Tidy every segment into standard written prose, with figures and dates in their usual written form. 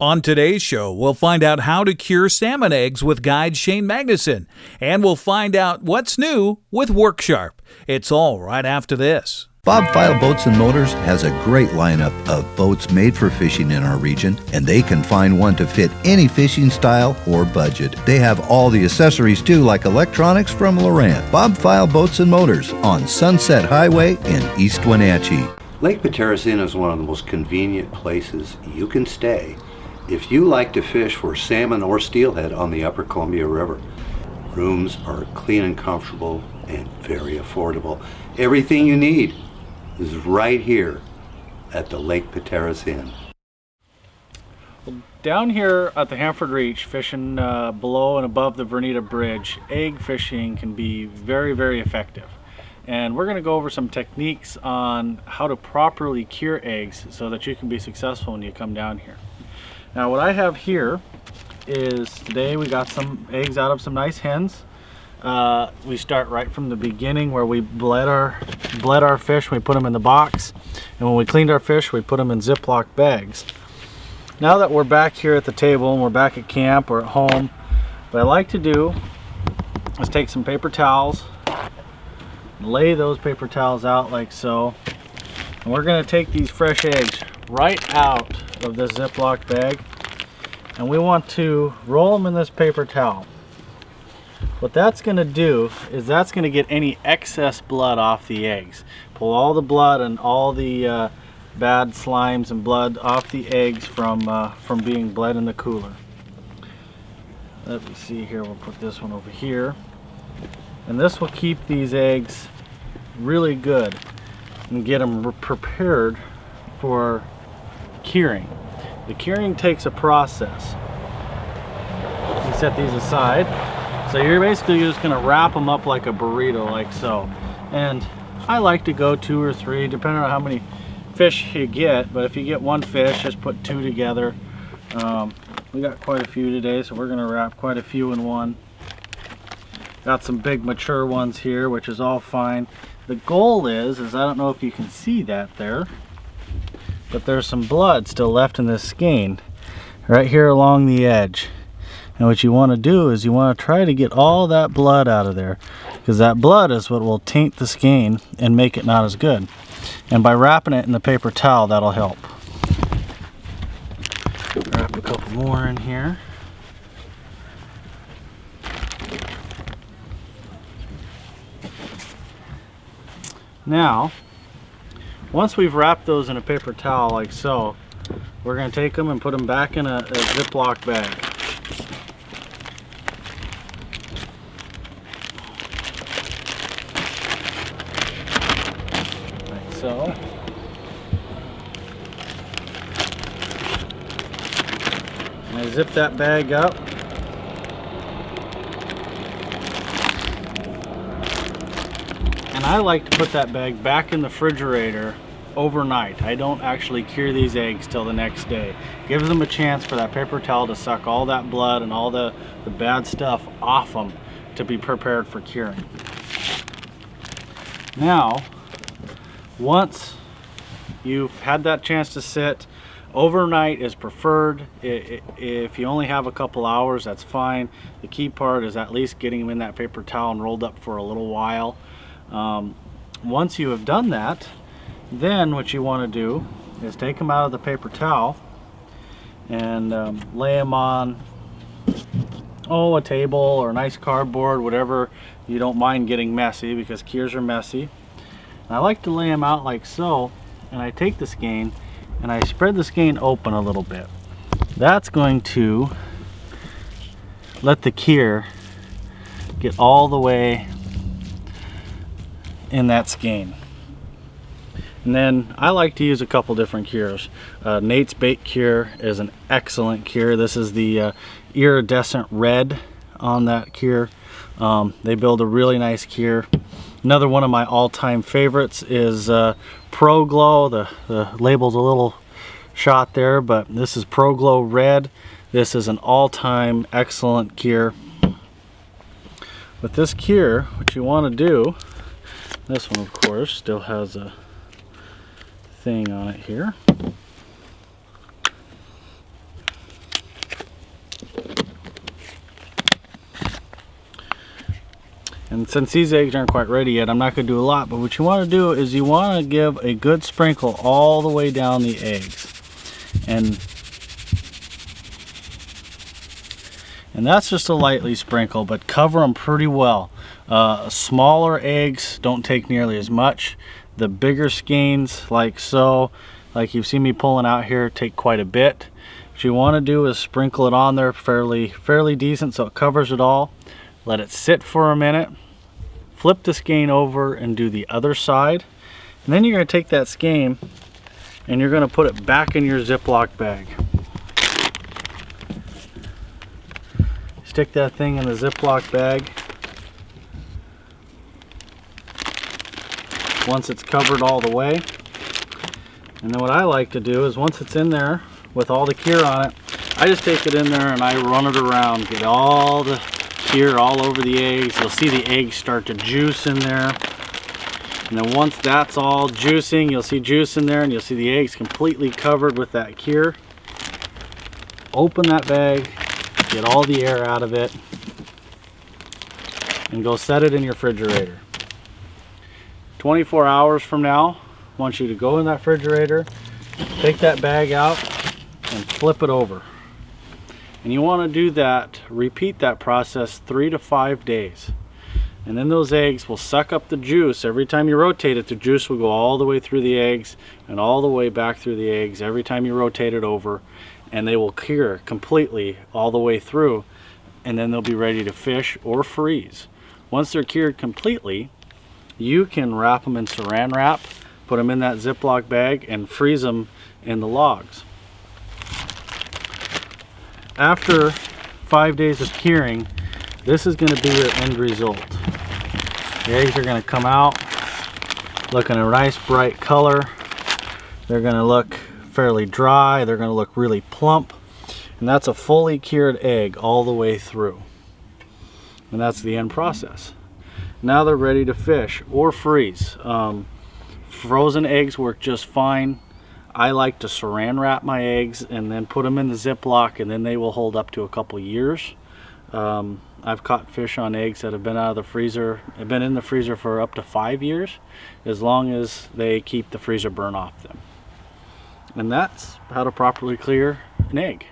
On today's show, we'll find out how to cure salmon eggs with guide Shane Magnuson, and we'll find out what's new with WorkSharp. It's all right after this. Bob File Boats and Motors has a great lineup of boats made for fishing in our region, and they can find one to fit any fishing style or budget. They have all the accessories too, like electronics from Lowrance. Bob File Boats and Motors on Sunset Highway in East Wenatchee. Lake Pateros Inn is one of the most convenient places you can stay if you like to fish for salmon or steelhead on the Upper Columbia River. Rooms are clean and comfortable and very affordable. Everything you need is right here at the Lake Pateros Inn. Down here at the Hanford Reach, fishing below and above the Vernita Bridge, egg fishing can be very, very effective. And we're going to go over some techniques on how to properly cure eggs so that you can be successful when you come down here. Now what I have here is, today we got some eggs out of some nice hens. We start right from the beginning where we bled our fish, we put them in the box, and when we cleaned our fish we put them in Ziploc bags. Now that we're back here at the table and we're back at camp or at home, what I like to do is take some paper towels, lay those paper towels out like so, and we're going to take these fresh eggs right out of this Ziploc bag, and we want to roll them in this paper towel. What that's going to do is that's going to get any excess blood off the eggs. Pull all the blood and all the bad slimes and blood off the eggs from being bled in the cooler. Let me see here, we'll put this one over here. And this will keep these eggs really good and get them prepared for curing. The curing takes a process. You set these aside. So you're basically just going to wrap them up like a burrito, like so. And I like to go 2 or 3, depending on how many fish you get. But if you get one fish, just put 2 together. We got quite a few today, so we're going to wrap quite a few in one. Got some big mature ones here, which is all fine. The goal is I don't know if you can see that there, but there's some blood still left in this skein right here along the edge. And what you want to do is you want to try to get all that blood out of there, because that blood is what will taint the skein and make it not as good. And by wrapping it in the paper towel, that'll help. Wrap a couple more in here. Now, once we've wrapped those in a paper towel like so, we're going to take them and put them back in a Ziploc bag. Like so. And I zip that bag up. And I like to put that bag back in the refrigerator overnight. I don't actually cure these eggs till the next day. Gives them a chance for that paper towel to suck all that blood and all the bad stuff off them to be prepared for curing. Now, once you've had that chance to sit, overnight is preferred. If you only have a couple hours, that's fine. The key part is at least getting them in that paper towel and rolled up for a little while. Once you have done that, then what you want to do is take them out of the paper towel and lay them on a table or a nice cardboard, whatever you don't mind getting messy, because cures are messy. And I like to lay them out like so, and I take the skein and I spread the skein open a little bit. That's going to let the cure get all the way in that skein. And then I like to use a couple different cures. Nate's Bait Cure is an excellent cure. This is the iridescent red on that cure. They build a really nice cure. Another one of my all-time favorites is Pro Glow. The label's a little shot there, but this is Pro Glow Red. This is an all-time excellent cure. With this cure, what you want to do, this one of course still has a thing on it here. And since these eggs aren't quite ready yet, I'm not going to do a lot, but what you want to do is you want to give a good sprinkle all the way down the eggs. And that's just a lightly sprinkle, but cover them pretty well. Smaller eggs don't take nearly as much. The bigger skeins, like so, like you've seen me pulling out here, take quite a bit. What you want to do is sprinkle it on there fairly decent so it covers it all. Let it sit for a minute. Flip the skein over and do the other side. And then you're going to take that skein and you're going to put it back in your Ziploc bag. Stick that thing in the Ziploc bag. Once it's covered all the way. And then what I like to do is once it's in there with all the cure on it, I just take it in there and I run it around, get all the cure all over the eggs. You'll see the eggs start to juice in there. And then once that's all juicing, you'll see juice in there and you'll see the eggs completely covered with that cure. Open that bag, get all the air out of it, and go set it in your refrigerator. 24 hours from now, I want you to go in that refrigerator, take that bag out, and flip it over. And you want to do that, repeat that process 3 to 5 days. And then those eggs will suck up the juice. Every time you rotate it, the juice will go all the way through the eggs and all the way back through the eggs every time you rotate it over. And they will cure completely all the way through. And then they'll be ready to fish or freeze. Once they're cured completely, you can wrap them in saran wrap, put them in that Ziploc bag, and freeze them in the logs. After 5 days of curing, this is going to be your end result. The eggs are going to come out looking a nice bright color. They're going to look fairly dry. They're going to look really plump. And that's a fully cured egg all the way through. And that's the end process. Now they're ready to fish or freeze. Frozen eggs work just fine. I like to saran wrap my eggs and then put them in the Ziploc, and then they will hold up to a couple years. I've caught fish on eggs that have been out of the freezer, have been in the freezer for up to 5 years, as long as they keep the freezer burn off them. And that's how to properly clear an egg.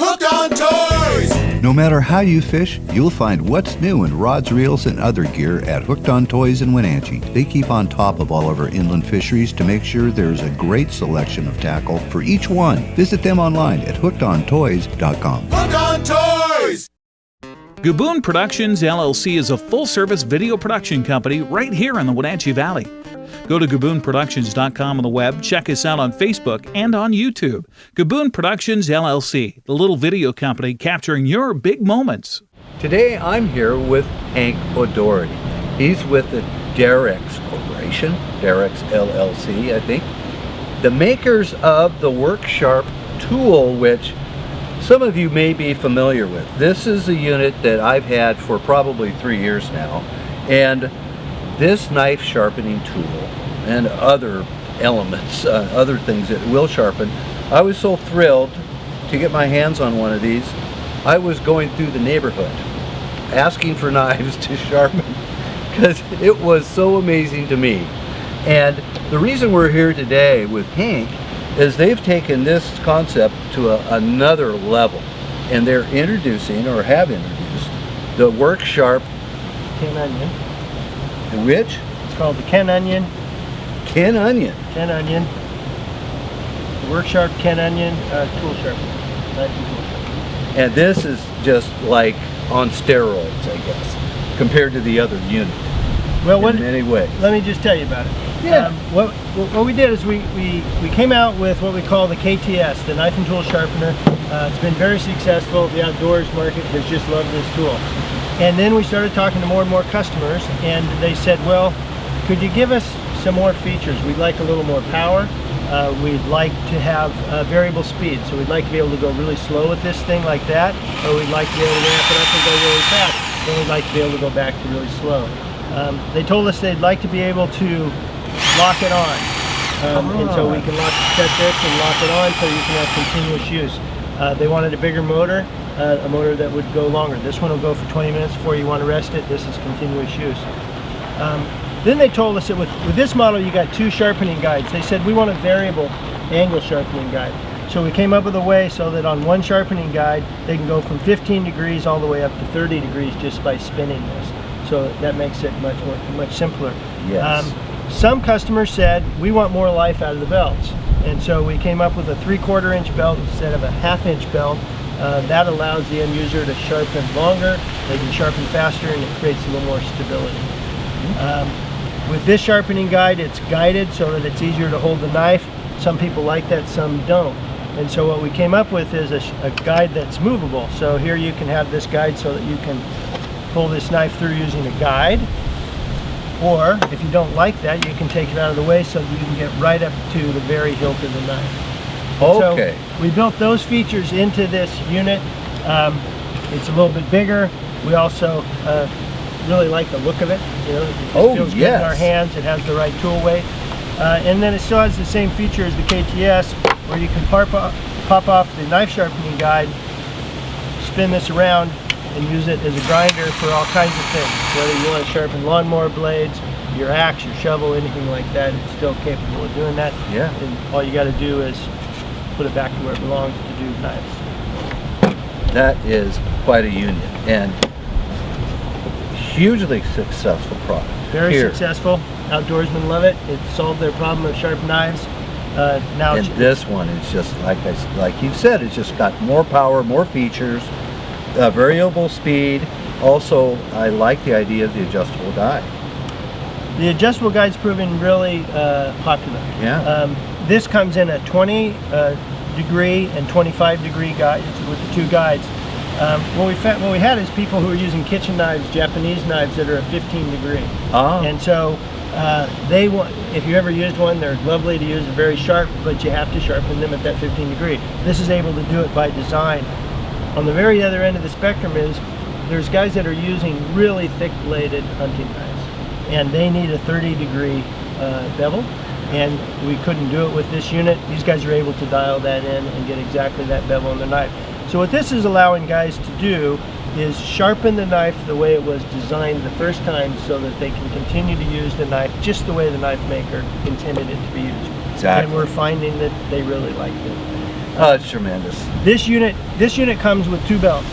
Hooked on Toys! No matter how you fish, you'll find what's new in rods, reels, and other gear at Hooked on Toys in Wenatchee. They keep on top of all of our inland fisheries to make sure there's a great selection of tackle for each one. Visit them online at hookedontoys.com. Hooked on Toys! Gaboon Productions LLC is a full-service video production company right here in the Wenatchee Valley. Go to GaboonProductions.com on the web, check us out on Facebook and on YouTube. Gaboon Productions LLC, the little video company capturing your big moments. Today I'm here with Hank O'Dougherty. He's with the Garrix Corporation, Garrix LLC, I think. The makers of the WorkSharp tool, which some of you may be familiar with. This is a unit that I've had for probably 3 years now. And this knife sharpening tool and other elements, other things that will sharpen, I was so thrilled to get my hands on one of these. I was going through the neighborhood asking for knives to sharpen because it was so amazing to me. And the reason we're here today with Hank is they've taken this concept to another level, and they're introducing, or have introduced, the WorkSharp Ken Onion. Which? It's called the Ken Onion. Ken Onion. Ken Onion. The WorkSharp Ken Onion tool sharpener. Knife and tool sharpener. And this is just like on steroids, I guess, compared to the other unit. Well, in many ways. Let me just tell you about it. Yeah. What we did is we came out with what we call the KTS, the knife and tool sharpener. It's been very successful. The outdoors market has just loved this tool. And then we started talking to more and more customers, and they said, well, could you give us some more features? We'd like a little more power. We'd like to have variable speed. So we'd like to be able to go really slow with this thing like that, or we'd like to be able to ramp it up and go really fast. Then we'd like to be able to go back to really slow. They told us they'd like to be able to lock it on. And so we can set this and lock it on so you can have continuous use. They wanted a bigger motor. a motor that would go longer. This one will go for 20 minutes before you want to rest it. This is continuous use. Then they told us that with this model you got 2 sharpening guides. They said we want a variable angle sharpening guide. So we came up with a way so that on one sharpening guide they can go from 15 degrees all the way up to 30 degrees just by spinning this. So that makes it much simpler. Yes. Some customers said we want more life out of the belts, and so we came up with a 3/4 inch belt instead of a 1/2 inch belt. That allows the end user to sharpen longer, they can sharpen faster, and it creates a little more stability. With this sharpening guide, it's guided so that it's easier to hold the knife. Some people like that, some don't. And so what we came up with is a guide that's movable. So here you can have this guide so that you can pull this knife through using a guide. Or if you don't like that, you can take it out of the way so that you can get right up to the very hilt of the knife. Okay. So we built those features into this unit. It's a little bit bigger. We also really like the look of it. You know, it feels good in our hands. It has the right tool weight. And then it still has the same feature as the KTS, where you can pop off the knife sharpening guide, spin this around, and use it as a grinder for all kinds of things. Whether you want to sharpen lawnmower blades, your axe, your shovel, anything like that, it's still capable of doing that. Yeah. And all you got to do is put it back to where it belongs to do knives. That is quite a union, and hugely successful product. Very successful. Outdoorsmen love it. It solved their problem of sharp knives. Now And this one is just like you said, it's just got more power, more features, variable speed. Also, I like the idea of the adjustable guide. the adjustable guide's proven really popular. Yeah. This comes in a 20 degree and 25 degree guides with the 2 guides. What we had is people who are using kitchen knives, Japanese knives that are at 15 degree. Oh. And so they want, if you ever used one, they're lovely to use, very sharp, but you have to sharpen them at that 15 degree. This is able to do it by design. On the very other end of the spectrum is there's guys that are using really thick bladed hunting knives, and they need a 30 degree bevel, and we couldn't do it with this unit. These guys are able to dial that in and get exactly that bevel on the knife. So what this is allowing guys to do is sharpen the knife the way it was designed the first time, so that they can continue to use the knife just the way the knife maker intended it to be used. Exactly. And we're finding that they really like it. Oh, it's tremendous. This unit comes with 2 belts.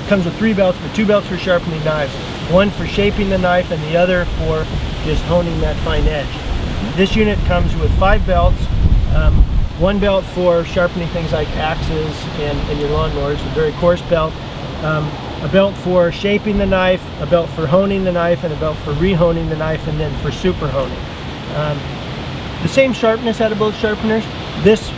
Comes with 3 belts, but 2 belts for sharpening knives. One for shaping the knife, and the other for just honing that fine edge. This unit comes with 5 belts. 1 belt for sharpening things like axes and your lawnmowers, a very coarse belt. A belt for shaping the knife, a belt for honing the knife, and a belt for rehoning the knife, and then for super honing. The same sharpness out of both sharpeners. This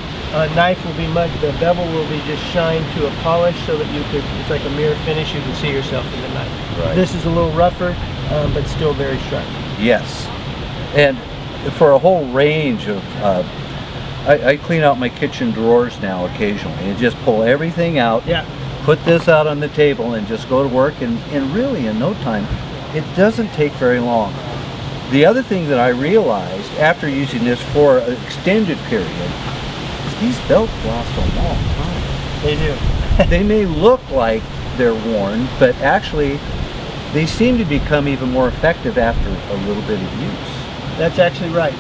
knife will be the bevel will be just shined to a polish, so that it's like a mirror finish, you can see yourself in the knife. Right. This is a little rougher, but still very sharp. Yes. And for a whole range of, I clean out my kitchen drawers now occasionally and just pull everything out. Yeah. Put this out on the table and just go to work, and really in no time. It doesn't take very long. The other thing that I realized after using this for an extended period is these belts last a long time. They do. They may look like they're worn, but actually they seem to become even more effective after a little bit of use. That's actually right.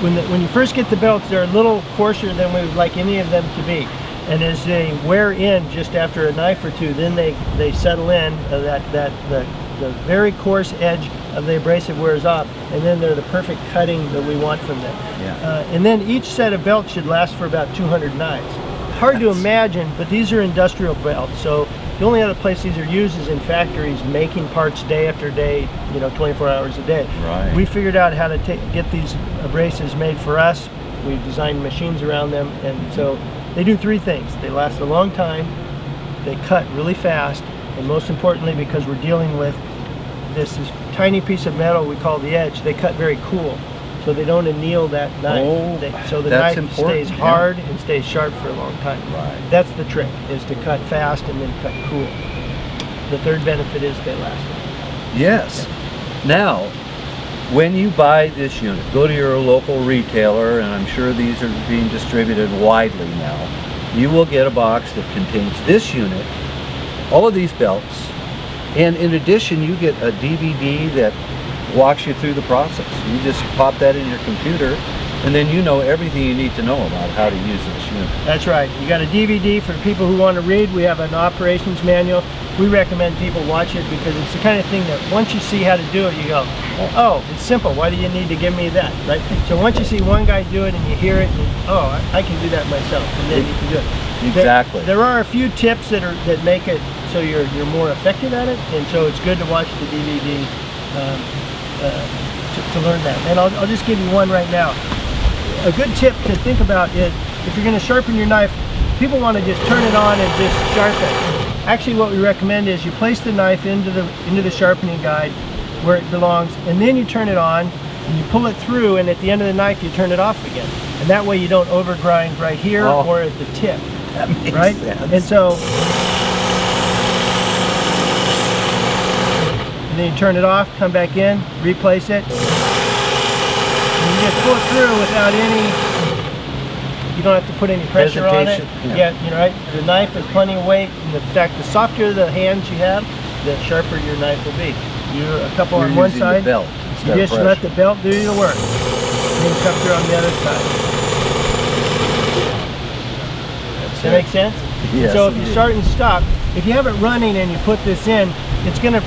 When you first get the belts, they're a little coarser than we would like any of them to be. And as they wear in just after a knife or 2, then they settle in, the very coarse edge of the abrasive wears off, and then they're the perfect cutting that we want from them. Yeah. And then each set of belts should last for about 200 knives. Hard to imagine, but these are industrial belts, so the only other place these are used is in factories making parts day after day, 24 hours a day. Right. We figured out how to get these abrasives made for us. We've designed machines around them, and so they do 3 things. They last a long time, they cut really fast, and most importantly, because we're dealing with this tiny piece of metal we call the edge, they cut very cool, so they don't anneal that knife. Oh, So the that's knife important, stays yeah. hard and stays sharp for a long time. Right. That's the trick, is to cut fast and then cut cool. The third benefit is they last. Yes. Now, when you buy this unit, go to your local retailer, and I'm sure these are being distributed widely now. you will get a box that contains this unit, all of these belts, and in addition you get a DVD that walks you through the process. You just pop that in your computer and then you know everything you need to know about how to use this unit. That's right. You got a DVD for people who want to read. We have an operations manual. We recommend people watch it because it's the kind of thing that once you see how to do it, you go, oh, it's simple. Why do you need to give me that, right? So once you see one guy do it and you hear it, and, oh, I can do that myself, and then you can do it. Exactly. There are a few tips that make it so you're more effective at it, and so it's good to watch the DVD to learn that. And I'll just give you one right now. A good tip to think about is if you're going to sharpen your knife, people want to just turn it on and just sharpen. Actually, what we recommend is you place the knife into the sharpening guide where it belongs, and then you turn it on and you pull it through, and at the end of the knife you turn it off again. And that way you don't overgrind right here or at the tip. That makes right? sense. And so, and then you turn it off, come back in, replace it. And you just pull it through without any. You don't have to put any pressure on it. Yeah, you know, right? The knife has plenty of weight, and in fact, the softer the hands you have, the sharper your knife will be. You're a couple on one side. The belt you just let the belt do your work. And then come through on the other side. Does that make sense? Yes, so if you start and stop, if you have it running and you put this in, it's going to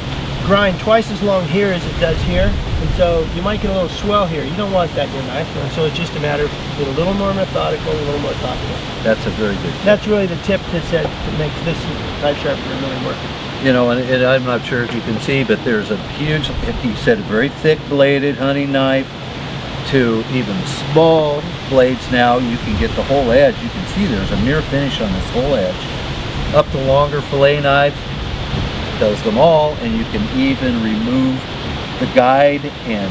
grind twice as long here as it does here, and so you might get a little swell here. You don't want that in your knife, and so it's just a matter of being a little more methodical, a little more thoughtful. That's a very good tip. That's really the tip that makes this knife sharpener really work. You know, and I'm not sure if you can see, but there's a huge, like you said, a very thick bladed hunting knife to even small blades now. You can get the whole edge. You can see there's a mirror finish on this whole edge. Up to longer fillet knives, does them all, and you can even remove the guide and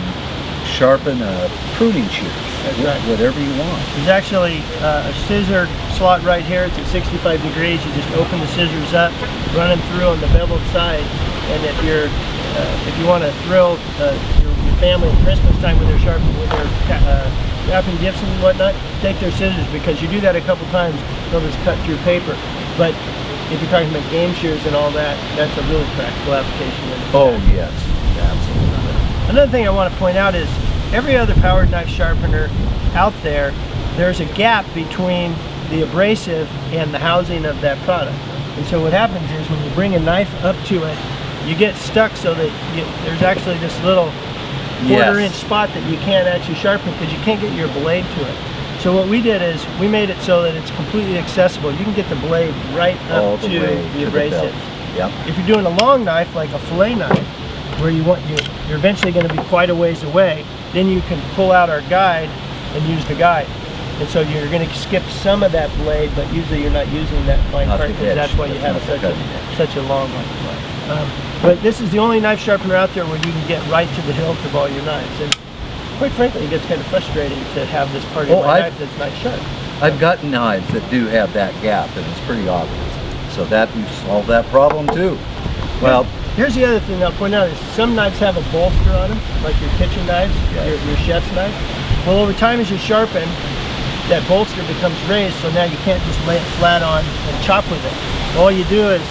sharpen a pruning shears. That's right. Whatever you want. There's actually a scissor slot right here. It's at 65 degrees. You just open the scissors up, run them through on the beveled side, and if you want to thrill your family at Christmas time when they're sharpening, when they're wrapping gifts and whatnot, take their scissors, because you do that a couple times, they'll just cut through paper. But if you're talking about game shears and all that, that's a really practical application. Oh yes, absolutely. Another thing I want to point out is every other powered knife sharpener out there, there's a gap between the abrasive and the housing of that product. And so what happens is when you bring a knife up to it, you get stuck so that there's actually this little quarter-inch spot that you can't actually sharpen because you can't get your blade to it. So what we did is we made it so that it's completely accessible. You can get the blade right up to the abrasive. Yep. If you're doing a long knife, like a fillet knife, where you're eventually going to be quite a ways away, then you can pull out our guide and use the guide. And so you're going to skip some of that blade, but usually you're not using that fine part, because that's why you have such a long one. But this is the only knife sharpener out there where you can get right to the hilt of all your knives. And quite frankly, it gets kind of frustrating to have this part of my knife that's not sharp. I've got knives that do have that gap, and it's pretty obvious. So that you solve that problem too. Well, here's the other thing I'll point out is some knives have a bolster on them, like your kitchen knives, your chef's knife. Well, over time as you sharpen, that bolster becomes raised, so now you can't just lay it flat on and chop with it. All you do is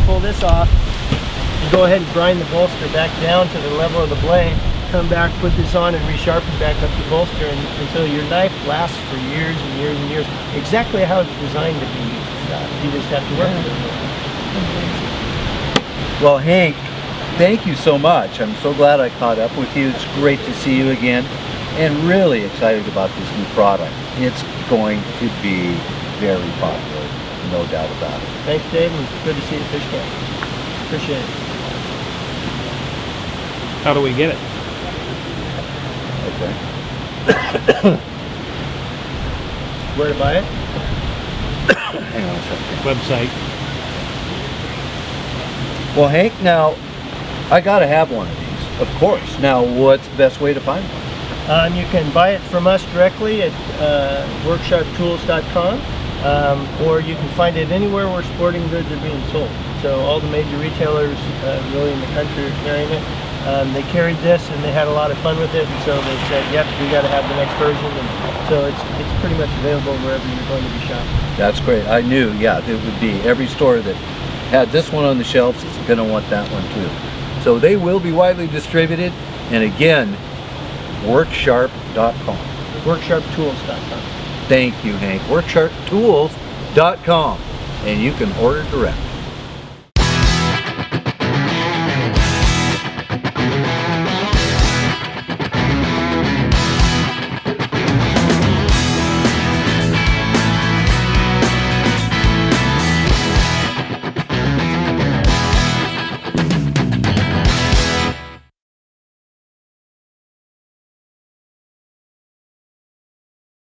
pull this off, you go ahead and grind the bolster back down to the level of the blade, come back, put this on, and resharpen back up the bolster until your knife lasts for years and years and years, exactly how it's designed to be used. You just have to work with it. Well, Hank, thank you so much. I'm so glad I caught up with you. It's great to see you again, and really excited about this new product. It's going to be very popular, no doubt about it. Thanks, Dave, and it's good to see you at Fish Camp. Appreciate it. How do we get it? Okay. Where to buy it? Hang on a second. Website. Well, Hank, now, I gotta have one of these, of course. Now, what's the best way to find one? You can buy it from us directly at WorkSharpTools.com, or you can find it anywhere where sporting goods are being sold. So all the major retailers really in the country are carrying it. They carried this and they had a lot of fun with it, and so they said, yep, we got to have the next version. And so it's pretty much available wherever you're going to be shopping. That's great. I knew, yeah, it would be every store that had this one on the shelves is going to want that one too. So they will be widely distributed. And again, WorkSharp.com. WorkSharpTools.com. Thank you, Hank. WorkSharpTools.com. And you can order direct.